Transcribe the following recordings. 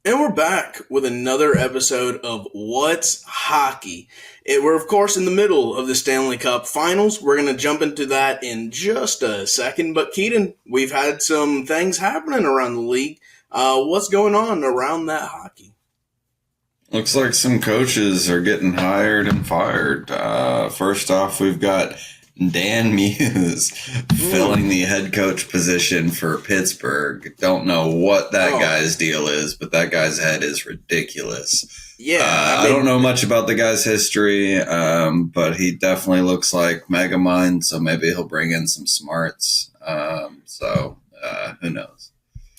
And we're back with another episode of What's Hockey. We're, of course, in the middle of the Stanley Cup Finals. We're going to jump into that in just a second. But, Keaton, we've had some things happening around the league. What's going on around that hockey? Looks like some coaches are getting hired and fired. First off, we've got Dan Muse filling the head coach position for Pittsburgh. Don't know what that guy's deal is, but that guy's head is ridiculous. Yeah, I don't know much about the guy's history, but he definitely looks like Megamind, so maybe he'll bring in some smarts. Who knows?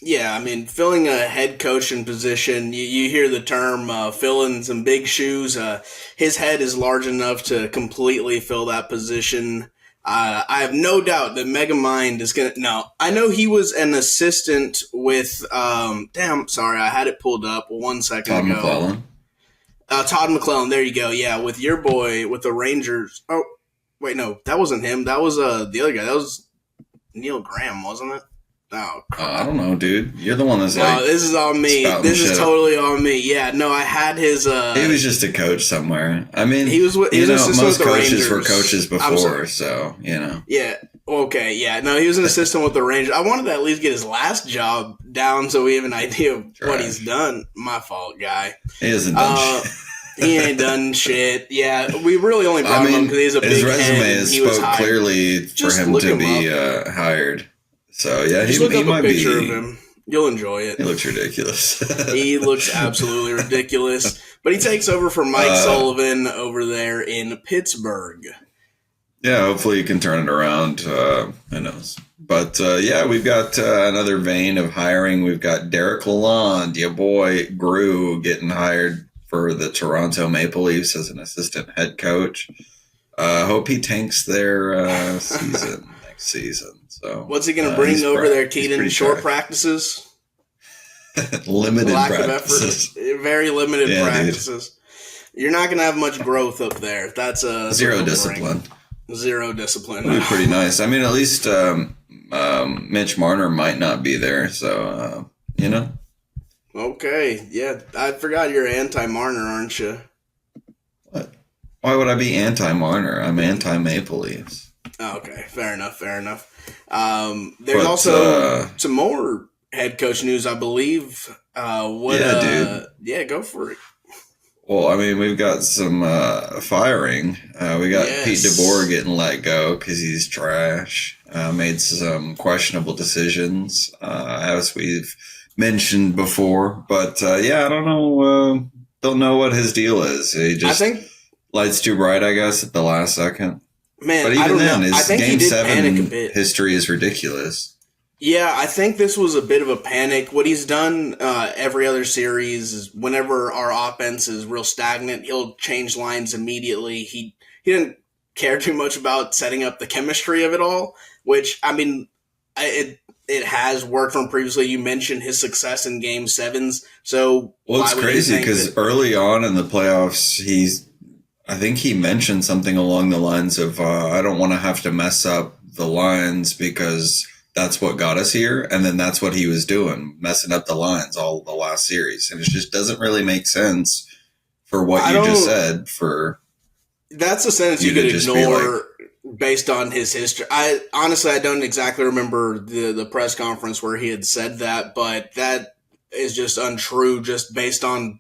Yeah, I mean, filling a head coaching position, you hear the term filling some big shoes. His head is large enough to completely fill that position. I have no doubt that Megamind is going to... No, I know he was an assistant with... sorry, I had it pulled up 1 second Todd ago. McClellan? Todd McClellan, there you go. Yeah, with your boy, with the Rangers. Oh, wait, no, that wasn't him. That was the other guy. That was Neil Graham, wasn't it? Oh, I don't know, dude. You're the one that's this is on me. This is totally on me. Yeah, no, I had his. He was just a coach somewhere. I mean, he was. Most coaches were coaches before, so you know. Yeah. Okay. Yeah. No, he was an assistant with the Rangers. I wanted to at least get his last job down so we have an idea of what he's done. My fault, guy. He hasn't done shit. He ain't done shit. Yeah, we really only brought him because he's a big his resume spoke clearly for him to be hired. So, yeah, he might be. Picture of him. You'll enjoy it. He looks ridiculous. He looks absolutely ridiculous. But he takes over for Mike Sullivan over there in Pittsburgh. Yeah, hopefully he can turn it around. Who knows? But, we've got another vein of hiring. We've got Derek Lalonde, your boy Gru, getting hired for the Toronto Maple Leafs as an assistant head coach. Hope he tanks their season next season. So, what's he going to bring over there, Keaton? Short practices? Limited lack practices. Of effort. Very limited practices. Dude. You're not going to have much growth up there. That's a zero discipline. Zero discipline. That'd be pretty nice. I mean, at least Mitch Marner might not be there, so you know. Okay, yeah, I forgot you're anti-Marner, aren't you? What? Why would I be anti-Marner? I'm anti-Maple Leafs. Oh, okay, fair enough. There's also some more head coach news, I believe. Dude. Yeah, go for it. Well, I mean, we've got some firing. We got Pete DeBoer getting let go because he's trash. Made some questionable decisions, as we've mentioned before. But, I don't know. Don't know what his deal is. He just lights too bright, I guess, at the last second. Man, but even then, his Game 7 history is ridiculous. Yeah, I think this was a bit of a panic. What he's done every other series is whenever our offense is real stagnant, he'll change lines immediately. He didn't care too much about setting up the chemistry of it all, which, I mean, it has worked from previously. You mentioned his success in Game 7s. So, well, it's crazy because early on in the playoffs, I think he mentioned something along the lines of, I don't want to have to mess up the lines because that's what got us here. And then that's what he was doing, messing up the lines all the last series. And it just doesn't really make sense for what you just said. That's a sentence you could ignore based on his history. I don't exactly remember the press conference where he had said that, but that is just untrue just based on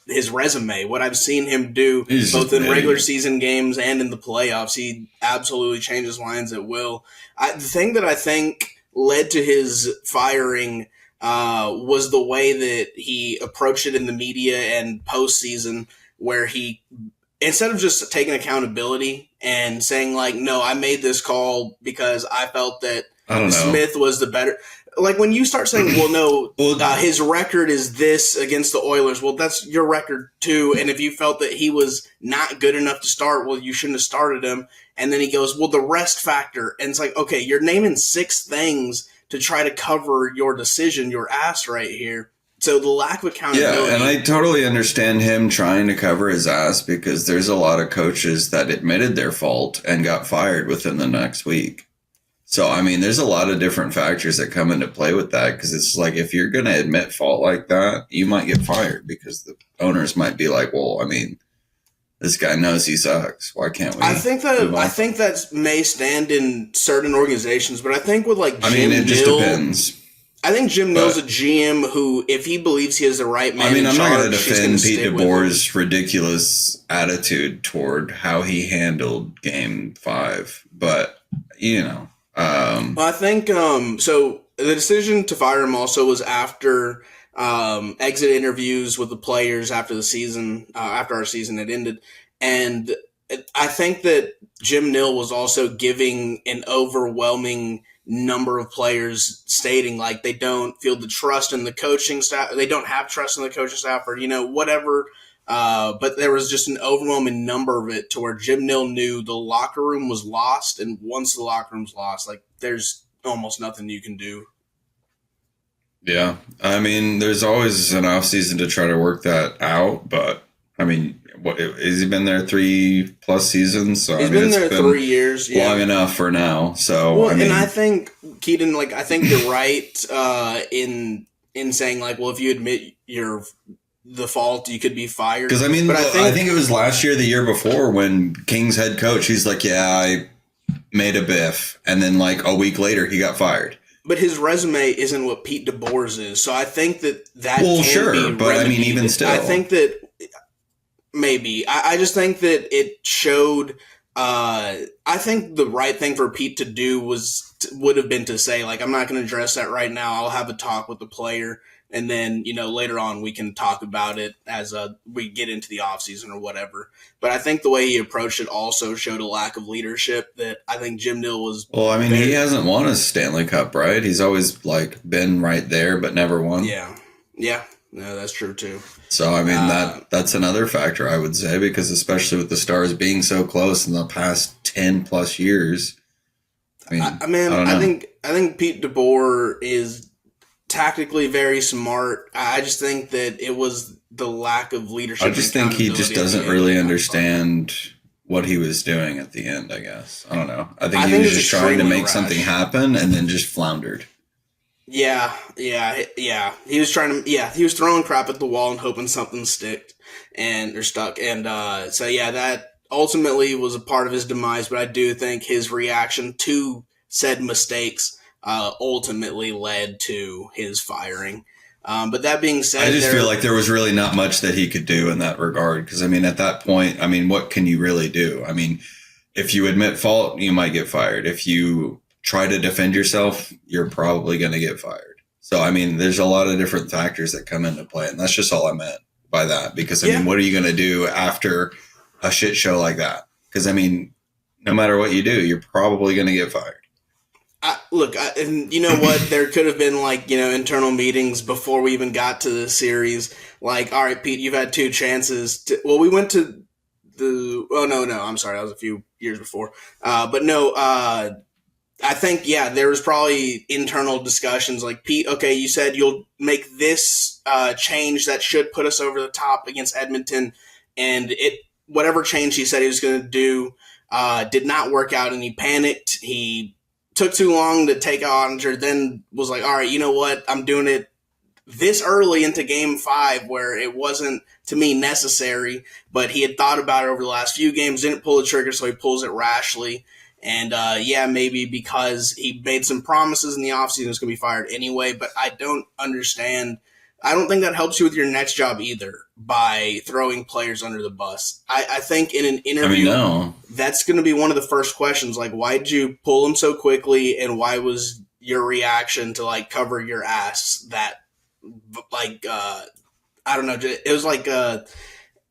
his resume, what I've seen him do both in regular season games and in the playoffs. He absolutely changes lines at will. The thing that I think led to his firing was the way that he approached it in the media and postseason, where he, instead of just taking accountability and saying like, no, I made this call because I felt that Smith was the better. Like, when you start saying, well, no, his record is this against the Oilers, well, that's your record too. And if you felt that he was not good enough to start, well, you shouldn't have started him. And then he goes, well, the rest factor. And it's like, okay, you're naming 6 things to try to cover your decision, your ass right here. So the lack of accountability. Yeah, and I totally understand him trying to cover his ass because there's a lot of coaches that admitted their fault and got fired within the next week. So, I mean, there's a lot of different factors that come into play with that because it's like if you're going to admit fault like that, you might get fired because the owners might be like, well, I mean, this guy knows he sucks. Why can't we? I think that may stand in certain organizations, but I think with like Jim it just depends. I think Jim Neal's a GM who, if he believes he has the right man, I'm not going to defend Pete DeBoer's ridiculous attitude toward how he handled Game 5, but I think so. The decision to fire him also was after exit interviews with the players after the season, after our season had ended, and I think that Jim Neal was also giving an overwhelming number of players stating like they don't feel the trust in the coaching staff, they don't have trust in the coaching staff, or whatever. But there was just an overwhelming number of it to where Jim Neal knew the locker room was lost, and once the locker room's lost, like there's almost nothing you can do. Yeah, I mean, there's always an off season to try to work that out, but I mean, what has he been there 3+ seasons? So he's been there 3 years, long enough for now. So and I think Keaton, like I think you're right in saying like, well, if you admit the fault, you could be fired. Because I mean, but I think it was last year, the year before, when King's head coach, he's like, yeah, I made a biff, and then like a week later, he got fired. But his resume isn't what Pete DeBoer's is, so I think that well, sure, be but remedied. I mean, even still, I think that. Maybe. I just think that it showed I think the right thing for Pete to do would have been to say, like, I'm not going to address that right now. I'll have a talk with the player, and then, later on we can talk about it as we get into the offseason or whatever. But I think the way he approached it also showed a lack of leadership that I think Jim Neal was. Well, I mean, he hasn't won a Stanley Cup, right? He's always, like, been right there but never won. Yeah. Yeah. No, that's true too. So, I mean, that's another factor, I would say, because especially with the Stars being so close in the past 10+ years. I think Pete DeBoer is tactically very smart. I just think that it was the lack of leadership. I just think he just doesn't really understand what he was doing at the end, I guess. I don't know. I think he was just trying to make something happen and then just floundered. Yeah. He was he was throwing crap at the wall and hoping something stuck. And that ultimately was a part of his demise. But I do think his reaction to said mistakes ultimately led to his firing. But that being said, I just feel like there was really not much that he could do in that regard. Because, I mean, at that point, I mean, what can you really do? I mean, if you admit fault, you might get fired. If you try to defend yourself, you're probably going to get fired. So, I mean, there's a lot of different factors that come into play. And that's just all I meant by that. Because, I mean, what are you going to do after a shit show like that? Because, I mean, no matter what you do, you're probably going to get fired. And you know what? There could have been internal meetings before we even got to the series. Like, all right, Pete, you've had 2 chances. We went to the. Oh no, I'm sorry, that was a few years before. But no, I think there was probably internal discussions. Like, Pete, okay, you said you'll make this change that should put us over the top against Edmonton, and whatever change he said he was going to do did not work out, and he panicked. He took too long to take Ottinger, then was like, all right, you know what? I'm doing it this early into Game 5 where it wasn't, to me, necessary, but he had thought about it over the last few games, didn't pull the trigger, so he pulls it rashly. And, maybe because he made some promises in the offseason, he was going to be fired anyway, but I don't understand. I don't think that helps you with your next job either by throwing players under the bus. I think in an interview, that's going to be one of the first questions. Like, why did you pull him so quickly, and why was your reaction to, cover your ass that, I don't know. It was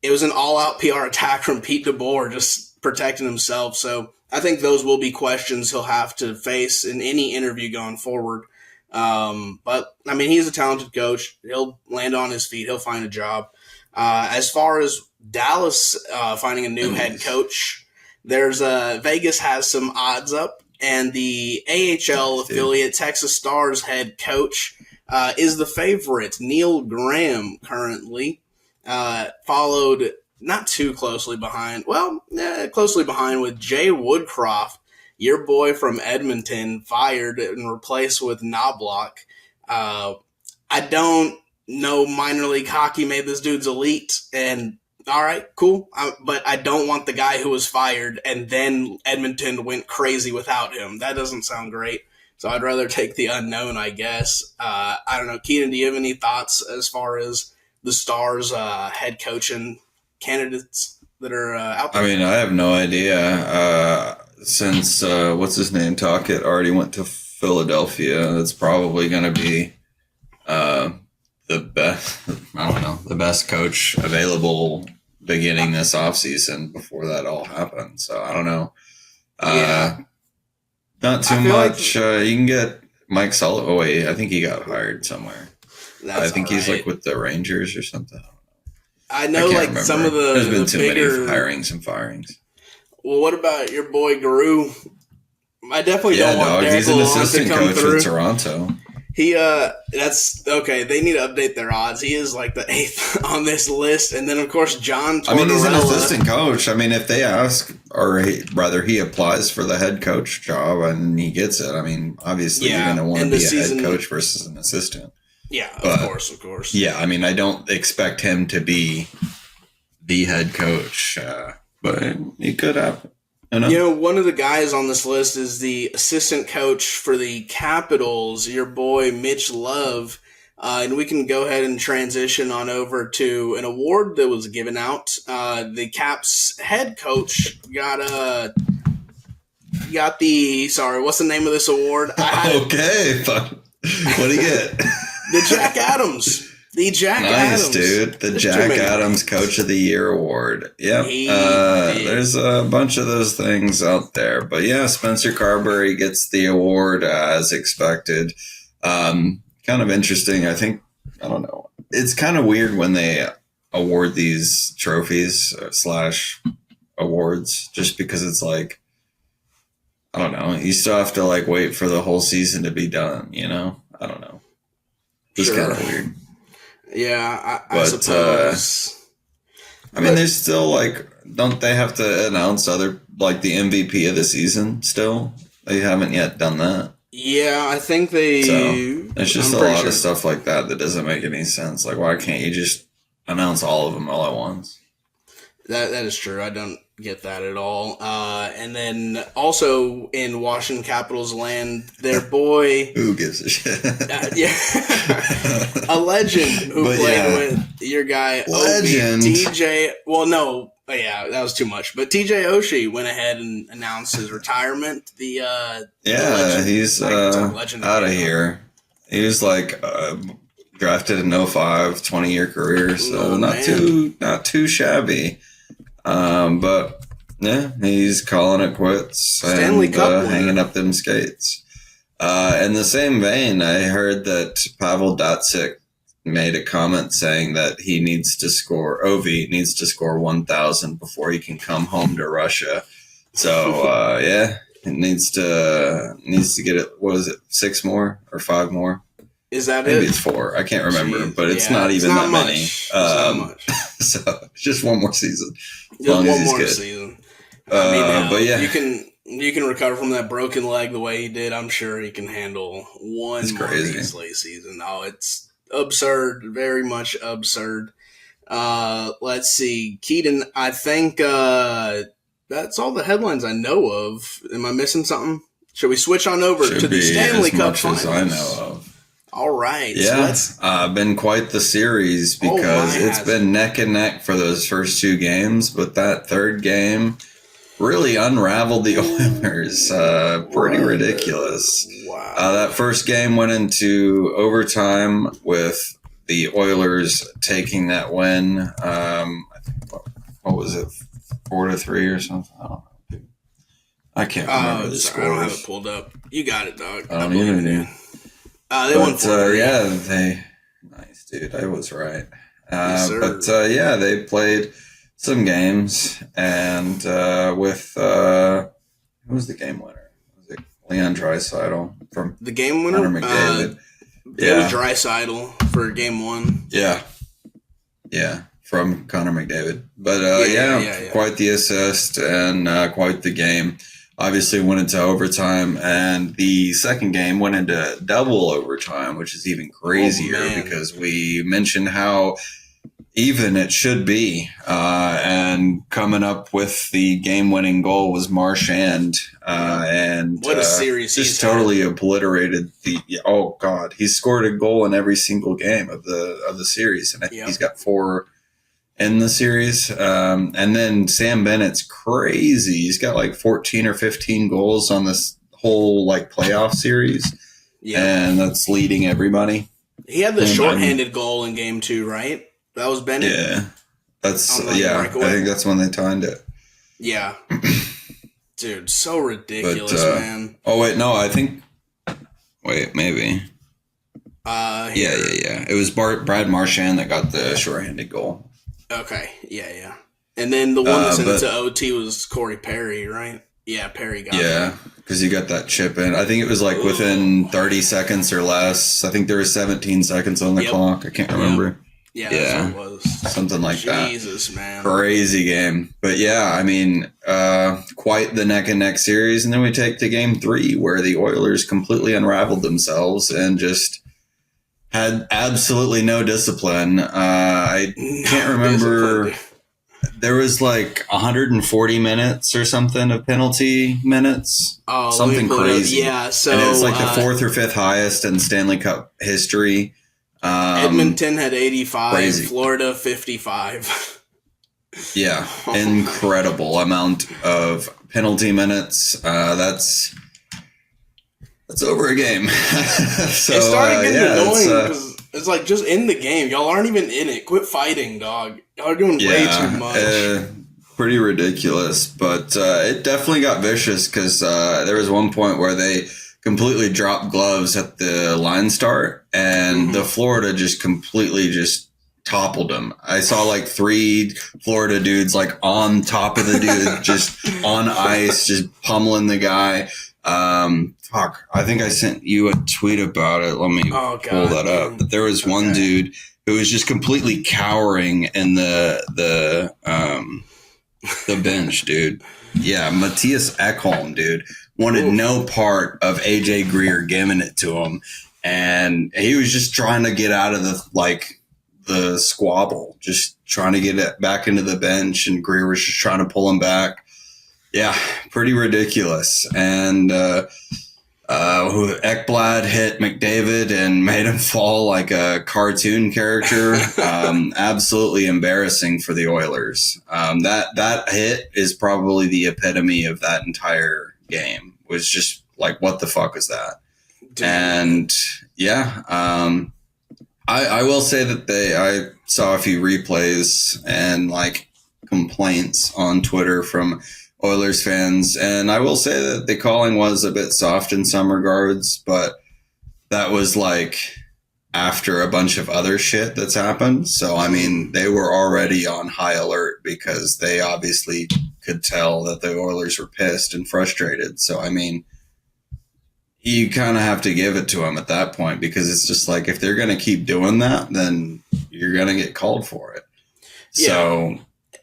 it was an all-out PR attack from Pete DeBoer just protecting himself. So I think those will be questions he'll have to face in any interview going forward. But I mean, he's a talented coach. He'll land on his feet. He'll find a job. As far as Dallas finding a new head coach, there's Vegas has some odds up, and the AHL affiliate Texas Stars head coach is the favorite. Neil Graham currently followed not too closely behind. Well, closely behind with Jay Woodcroft your boy from Edmonton fired and replaced with Knobloch. I don't know minor league hockey made this dude's elite, and all right, cool. But I don't want the guy who was fired and then Edmonton went crazy without him. That doesn't sound great. So I'd rather take the unknown, I guess. I don't know. Keenan, do you have any thoughts as far as the Stars head coaching candidates that are out there? I mean, I have no idea. Since, what's his name, Talkett already went to Philadelphia, that's probably going to be the best, I don't know, the best coach available beginning this offseason before that all happened. So I don't know. Not too much. Like, you can get Mike Sullivan. Oh, wait, I think he got hired somewhere. I think he's like with the Rangers or something. I know, like remember. Some of the there's been the too bigger many hirings and firings. Well, what about your boy Guru? I definitely don't want Derek he's an assistant to come coach through. in Toronto. That's okay. They need to update their odds. He is like the 8th on this list, and then of course John Tortorella. I mean, he's an assistant coach. I mean, if they ask, or rather, he applies for the head coach job and he gets it. I mean, obviously, you're going to want to be a head coach versus an assistant. Yeah, of course. Yeah, I mean, I don't expect him to be the head coach, but he could happen. One of the guys on this list is the assistant coach for the Capitals, your boy Mitch Love. And we can go ahead and transition on over to an award that was given out. The Caps head coach got what's the name of this award? Okay, what do you get? The Jack Adams. The Jack Adams. Nice, dude. The Jack Adams Coach of the Year Award. Yep. There's a bunch of those things out there. But yeah, Spencer Carberry gets the award as expected. Kind of interesting. I don't know. It's kind of weird when they award these trophies / awards just because it's like, I don't know. You still have to like wait for the whole season to be done, I don't know. It's kind of weird. Yeah, I suppose. I mean, there's still like, don't they have to announce the MVP of the season still? They haven't yet done that. Yeah, I think they. So it's just a lot of stuff like that doesn't make any sense. Like, why can't you just announce all of them all at once? That is true. I don't get that at all. And then also in Washington Capitals land, their boy. Who gives a shit? A legend who played with your guy. Legend. TJ. Well, no. That was too much. But TJ Oshie went ahead and announced his retirement. He's out of here. He was like drafted in 2005, 20-year career, so not too shabby. But yeah, he's calling it quits Stanley and Cup hanging up them skates. In the same vein, I heard that Pavel Datsyuk made a comment saying that Ovi needs to score 1,000 before he can come home to Russia. So it needs to get it. What is it? 6 more or 5 more? Is that Maybe it's 4. I can't remember, but it's not even that many. Not much. So just one more season. Just one more season. But yeah, you can recover from that broken leg the way he did. I'm sure he can handle one more Beasley season. Oh, it's absurd, very much absurd. Let's see, Keaton. I think that's all the headlines I know of. Am I missing something? Should we switch on over to the Stanley Cup Finals? As I know of. All right. Yeah, been quite the series because it's been neck and neck for those first 2 games, but that third game really unraveled the Oilers. Pretty ridiculous. Wow. That first game went into overtime with the Oilers taking that win. I think, what was it, 4-3 or something? I don't know. I can't remember the score. I don't have it pulled up. You got it, dog. I don't even know. They won 4-3. Nice, dude. I was right. Yes, they played some games, and with who was the game winner? Was it Leon Draisaitl from the game winner? Connor McDavid. It was Draisaitl for game 1. Yeah, from Connor McDavid. But quite the assist and quite the game. obviously went into overtime, and the second game went into double overtime, which is even crazier because we mentioned how even it should be. And coming up with the game-winning goal was Marchand. And what a series just totally obliterated the. Oh God, he scored a goal in every single game of the series, and I think he's got 4 in the series. And then Sam Bennett's crazy. He's got like 14 or 15 goals on this whole like playoff series. Yeah. And that's leading everybody. He had the shorthanded goal in game 2, right? That was Bennett? Yeah. That's I think that's when they timed it. Yeah. Dude, so ridiculous, man. Oh wait, no, I think maybe. Yeah. It was Brad Marchand that got the shorthanded goal. Okay, yeah. And then the one that sent it to OT was Corey Perry, right? Yeah, Perry got it. Yeah, because you got that chip in. I think it was like within 30 seconds or less. I think there was 17 seconds on the clock. I can't remember. Yeah, that's what it was. Something like that. Jesus, man. Crazy game. But yeah, I mean, quite the neck-and-neck series. And then we take to game 3 where the Oilers completely unraveled themselves and just had absolutely no discipline. I can't remember. There was like 140 minutes or something of penalty minutes. Oh, something crazy. Yeah, so and it was like the 4th or 5th highest in Stanley Cup history. Edmonton had 85, crazy. Florida 55. Yeah, incredible amount of penalty minutes. That's over a game. So, it started getting annoying because it's like, just end the game. Y'all aren't even in it. Quit fighting, dog. Y'all are doing way too much. Pretty ridiculous, but it definitely got vicious because there was one point where they completely dropped gloves at the line start, and the Florida just completely just toppled them. I saw like 3 Florida dudes like on top of the dude, just on ice, just pummeling the guy. I think I sent you a tweet about it. Let me pull that up. But there was one dude who was just completely cowering in the bench, dude. Yeah, Matthias Ekholm, dude, wanted no part of AJ Greer giving it to him, and he was just trying to get out of the squabble, just trying to get it back into the bench, and Greer was just trying to pull him back. Yeah, pretty ridiculous. And Ekblad hit McDavid and made him fall like a cartoon character. Absolutely embarrassing for the Oilers. That hit is probably the epitome of that entire game. Was just like, what the fuck is that? Dude. And yeah, I will say that I saw a few replays and like complaints on Twitter from Oilers fans, and I will say that the calling was a bit soft in some regards, but that was like after a bunch of other shit that's happened. So, I mean, they were already on high alert because they obviously could tell that the Oilers were pissed and frustrated. So, I mean, you kind of have to give it to them at that point because it's just like, if they're going to keep doing that, then you're going to get called for it. Yeah. So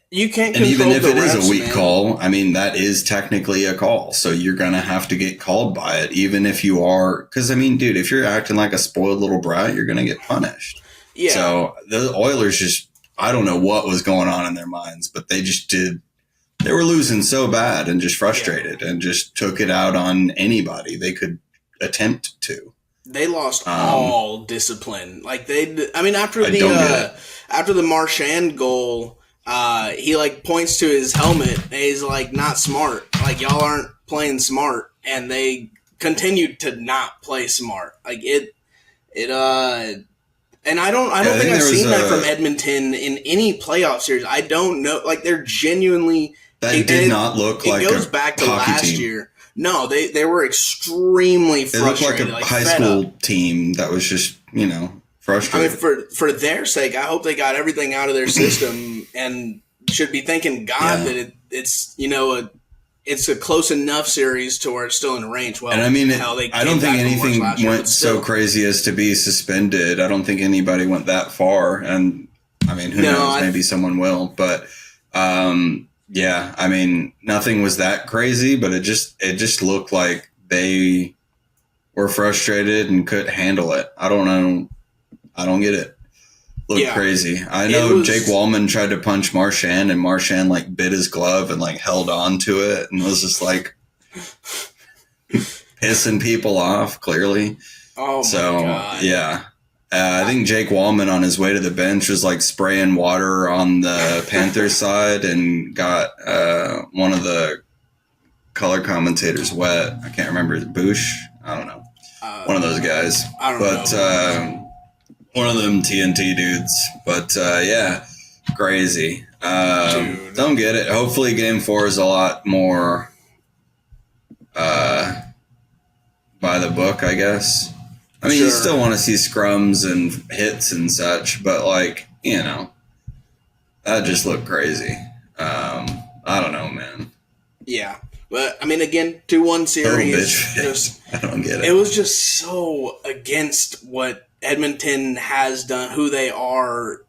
you can't control. And even if it refs, is a weak man. call, I mean, that is technically a call. So you're going to have to get called by it, even if you are. Because, I mean, dude, if you're acting like a spoiled little brat, you're going to get punished. Yeah. So the Oilers just, I don't know what was going on in their minds, but they just did. They were losing so bad and just frustrated and just took it out on anybody they could attempt to. They lost all discipline. Like after the Marchand goal, he like points to his helmet and he's like, not smart. Like, y'all aren't playing smart, and they continued to not play smart. Like and I don't think I've seen that from Edmonton in any playoff series. I don't know. Like, they're genuinely. That did not look like a hockey team. It goes back to last year. No, they were extremely frustrated. It looked like a high school team that was just, frustrated. I mean, for their sake, I hope they got everything out of their system and should be thanking God that it's it's a close enough series to where it's still in range. Well, and I mean, I don't think anything went so crazy as to be suspended. I don't think anybody went that far. And I mean, who knows? Maybe someone will. But Yeah, I mean, nothing was that crazy, but it just looked like they were frustrated and couldn't handle it. I don't know. I don't get it. Looked Yeah, crazy. I it know Jake was. Wallman tried to punch Marchand, and Marchand like bit his glove and like held on to it and was just like pissing people off. Clearly, Oh my so god. yeah. I think Jake Wallman on his way to the bench was like spraying water on the Panthers side and got one of the color commentators wet. I can't remember. Bush? I don't know. Uh, One of those guys. I don't But know. one of them TNT dudes. But yeah, crazy. Dude. Don't get it. Hopefully, game 4 is a lot more uh, by the book, I guess. I mean, you Sure. still want to see scrums and hits and such, but like, that just looked crazy. I don't know, man. Yeah. But I mean, again, 2-1 Total series. bitch Just face. I don't get it it. was just so against what Edmonton has done, who they are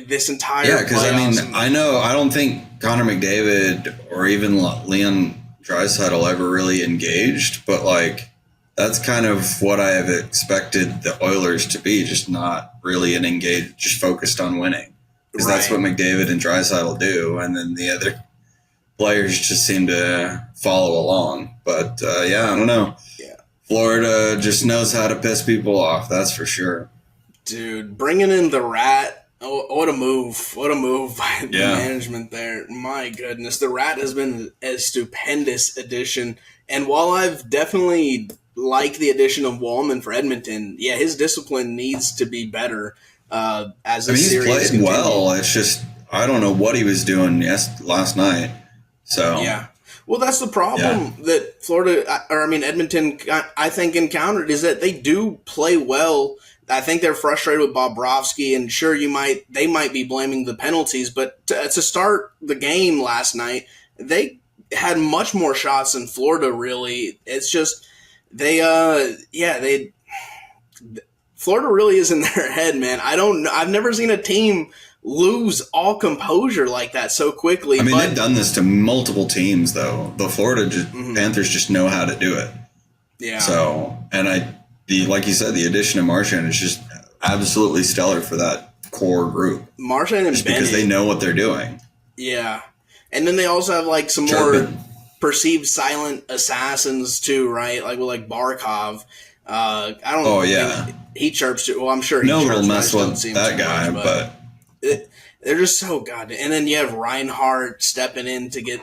this entire Yeah, because I mean, playoffs. I know I don't think Connor McDavid or even Leon Draisaitl ever really engaged, but like that's kind of what I have expected the Oilers to be, just not really an engaged, just focused on winning, because that's Right. what McDavid and Draisaitl do, and then the other players just seem to follow along. But yeah, I don't know. Yeah. Florida just knows how to piss people off. That's for sure. Dude, bringing in the Rat. Oh, what a move. What a move by the Yeah. management there. My goodness. The Rat has been a stupendous addition. And while I've definitely liked the addition of Wallman for Edmonton, yeah, his discipline needs to be better as I mean, this he's series played continues. well. It's just I don't know what he was doing last night. So Yeah. Well, that's the yeah, problem that Florida, or I mean Edmonton, I think encountered is that they do play well. I think they're frustrated with Bobrovsky, and sure, they might be blaming the penalties, but to start the game last night, they had much more shots than Florida. Really, it's just they Florida really is in their head, man. I don't know. I've never seen a team lose all composure like that so quickly, I mean they've but. done this to multiple teams though. The Mhm. Panthers just know how to do it. Yeah. So and the like you said, the addition of Marchand is just absolutely stellar for that core group, Marchand and just because they Bennett, know what they're doing. yeah. And then they also have like some more Chirping. perceived silent assassins too, right? Like with like Barkov. I don't Oh yeah, think he chirps too. Well, I'm sure he no little chirps, but I mess just don't with see him that too guy, much. But but they're just so goddamn. And then you have Reinhardt stepping in to get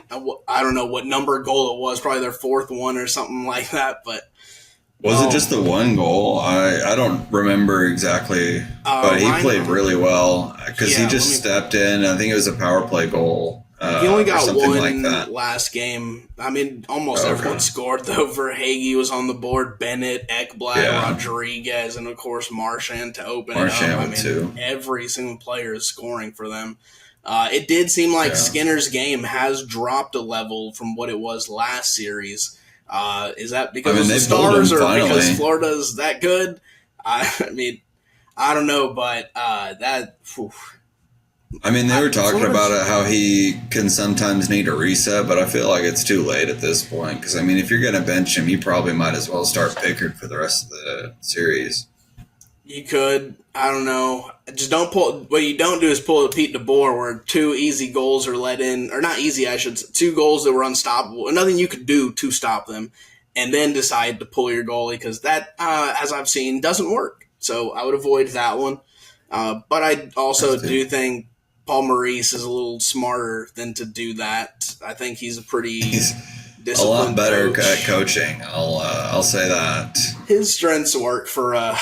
I don't know what number goal it was, probably their fourth one or something like that. But was it oh, just the one goal? I don't remember exactly, but he played Reinhardt, really well because he yeah. Let just me. stepped in. I think it was a power play goal He only or got something like one that. last game. I mean, almost Oh, everyone okay. scored though. Verhage was on the board, Bennett, Ekblad, Yeah, Rodriguez, and of course Marchand to open it up. Marchand I with mean, two. every single player is scoring for them. It did seem like Yeah, Skinner's game has dropped a level from what it was last series. Is that I because mean of the they pulled Stars him or because finally. Florida's that good? I mean, I don't know, but that. Whew. I mean they were talking about Florida's. it how he can sometimes need a reset, but I feel like it's too late at this point because I mean if you're gonna bench him, you probably might as well start Pickard for the rest of the series. You could. I don't know. Just don't pull. What you don't do is pull a Pete DeBoer where two easy goals are let in, or not easy. I should say, two goals that were unstoppable. And nothing you could do to stop them, and then decide to pull your goalie because that, as I've seen, doesn't work. So I would avoid that one. But I Have also to. do think Paul Maurice is a little smarter than to do that. I think he's a pretty He's a lot disciplined better at coach. coaching. I'll say that. His strengths work for a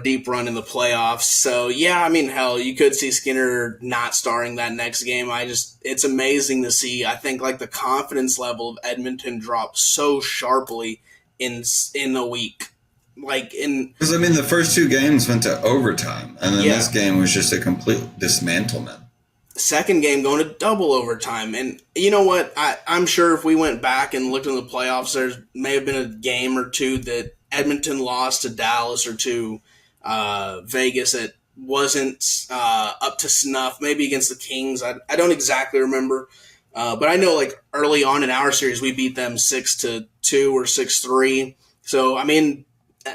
deep run in the playoffs. So yeah, I mean, hell, you could see Skinner not starting that next game. It's amazing to see. I think like the confidence level of Edmonton dropped so sharply in a week. Like in Because I mean, the first two games went to overtime, and then this yeah, game was just a complete dismantlement. second game going to double overtime. And you know what? I'm sure if we went back and looked in the playoffs, there may have been a game or two that Edmonton lost to Dallas or to Vegas that wasn't up to snuff. Maybe against the Kings. I don't exactly remember. But I know like early on in our series, we beat them 6-2 or 6-3. So I mean,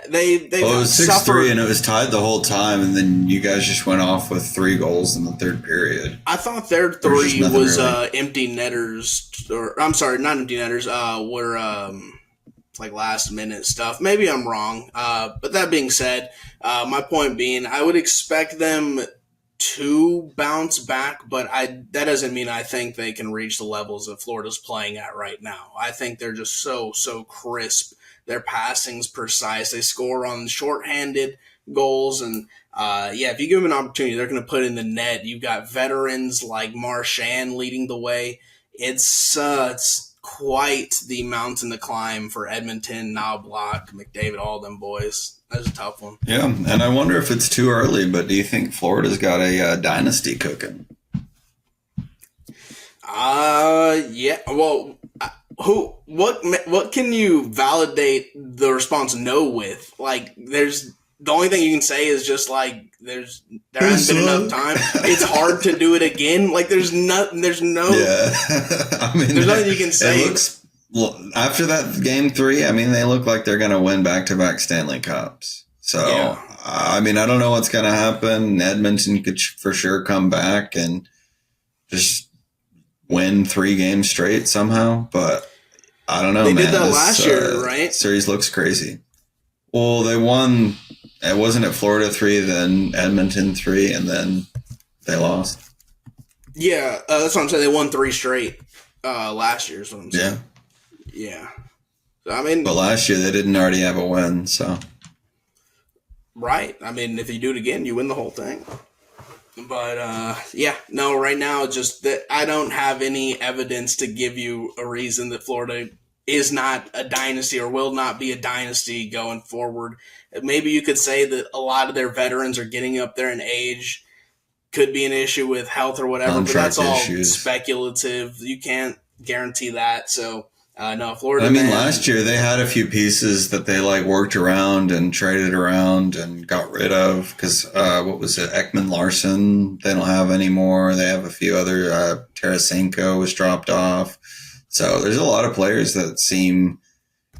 they well, it was 6-3 suffered. and it was tied the whole time, and then you guys just went off with 3 goals in the third period. I thought their 3 was really. Empty netters, or I'm sorry, not empty netters. Were like last minute stuff. Maybe I'm wrong. But that being said, my point being, I would expect them to bounce back, but that doesn't mean I think they can reach the levels that Florida's playing at right now. I think they're just so crisp. Their passing's precise. They score on shorthanded goals, and if you give them an opportunity, they're going to put in the net. You've got veterans like Marchand leading the way. It's quite the mountain to climb for Edmonton, Knobloch, McDavid, all them boys. That's a tough one. Yeah, and I wonder if it's too early, but do you think Florida's got a dynasty cooking? Yeah. Well, what can you validate the response no with? Like, there's the only thing you can say is just like there hasn't been enough time. It's hard to do it again. Like there's no. Yeah, I mean, there's nothing you can say. After that game 3, I mean, they look like they're going to win back-to-back Stanley Cups. So, yeah. I mean, I don't know what's going to happen. Edmonton could for sure come back and just win 3 games straight somehow. But I don't know, man. They did that last year, right? Series looks crazy. Well, they won. It wasn't at Florida 3, then Edmonton 3, and then they lost. Yeah, that's what I'm saying. They won 3 straight last year. Is what I'm saying. Yeah. So, I mean, but last year they didn't already have a win, so. Right. I mean, if you do it again, you win the whole thing. But right now, just that I don't have any evidence to give you a reason that Florida is not a dynasty or will not be a dynasty going forward. Maybe you could say that a lot of their veterans are getting up there in age. Could be an issue with health or whatever, but that's all speculative. You can't guarantee that. So, no, Florida. I mean, last year they had a few pieces that they like worked around and traded around and got rid of because what was it? Ekman Larson, they don't have anymore. They have a few other. Tarasenko was dropped off. So there's a lot of players that seem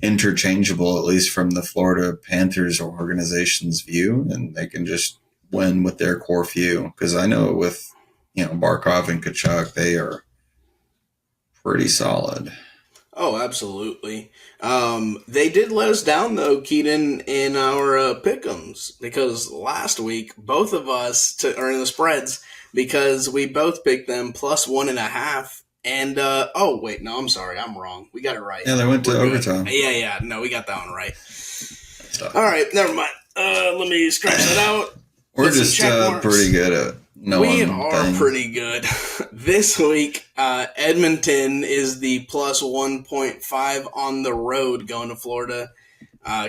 interchangeable, at least from the Florida Panthers organization's view, and they can just win with their core few. Because I know with Barkov and Tkachuk, they are pretty solid. Oh, absolutely. They did let us down, though, Keaton, in our pick'ems, because last week, both of us are in the spreads because we both picked them plus 1.5. And, I'm sorry. I'm wrong. We got it right. Yeah, they went to overtime. Yeah. No, we got that one right. All right, never mind. Let me scratch that out. We're just pretty good at We are pretty good. This week, Edmonton is the plus 1.5 on the road going to Florida.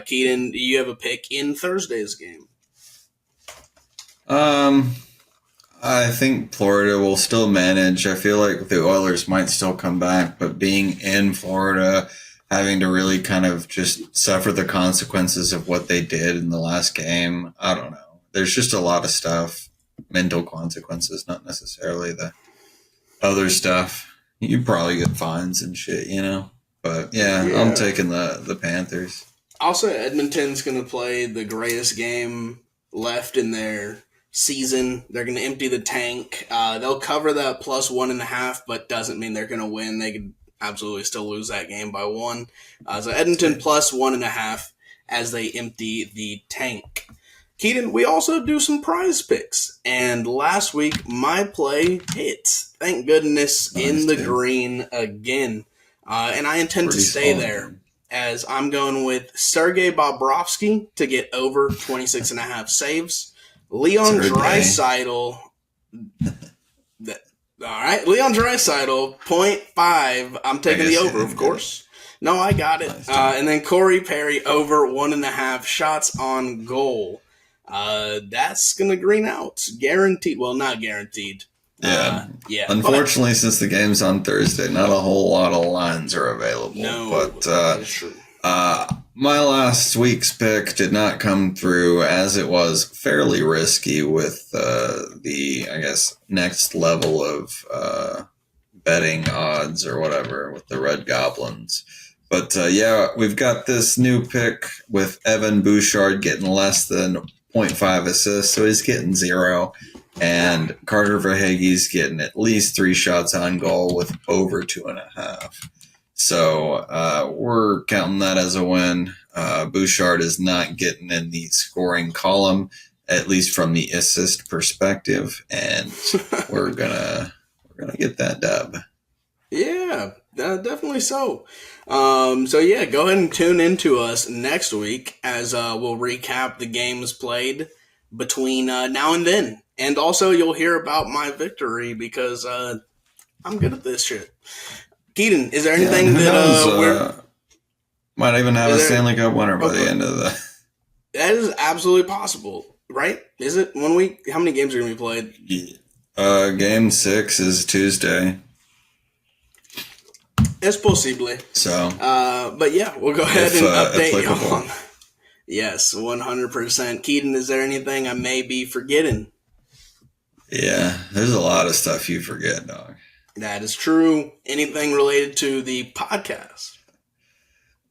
Keaton, do you have a pick in Thursday's game? I think Florida will still manage. I feel like the Oilers might still come back, but being in Florida, having to really kind of just suffer the consequences of what they did in the last game, I don't know. There's just a lot of stuff. Mental consequences, not necessarily the other stuff. You probably get fines and shit, But yeah. I'm taking the Panthers. Also, Edmonton's going to play the greatest game left in their season. They're going to empty the tank. They'll cover that plus 1.5, but doesn't mean they're going to win. They could absolutely still lose that game by 1. So Edmonton plus 1.5 as they empty the tank. Keaton, we also do some prize picks, and last week my play hit. Thank goodness, in the green again, and I intend to stay there as I'm going with Sergei Bobrovsky to get over 26.5 saves. Leon Draisaitl. All right, Leon Draisaitl 0.5. I'm taking the over, of course. No, I got it. And then Corey Perry over 1.5 shots on goal. That's going to green out. Guaranteed. Well, not guaranteed. Yeah. Unfortunately, since the game's on Thursday, not a whole lot of lines are available. No, but that is true. My last week's pick did not come through, as it was fairly risky with the, I guess, next level of betting odds or whatever with the Red Goblins. But yeah, we've got this new pick with Evan Bouchard getting less than 0.5 assists, so he's getting 0. And Carter Verhaeghe's getting at least 3 shots on goal with over 2.5. So we're counting that as a win. Bouchard is not getting in the scoring column, at least from the assist perspective, and we're gonna get that dub. Yeah, definitely so. So yeah, go ahead and tune into us next week as we'll recap the games played between now and then. And also you'll hear about my victory because I'm good at this shit. Keaton, is there anything that might even have a Stanley Cup winner by the end of the... That is absolutely possible, right? Is it 1 week? How many games are going to be played? Game 6 is Tuesday. Es posible. So, but yeah, we'll go ahead and update you on. Yes, 100%. Keaton, is there anything I may be forgetting? Yeah, there's a lot of stuff you forget, dog. That is true. Anything related to the podcast?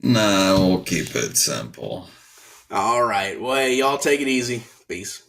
Nah, we'll keep it simple. All right. Well, hey, y'all take it easy. Peace.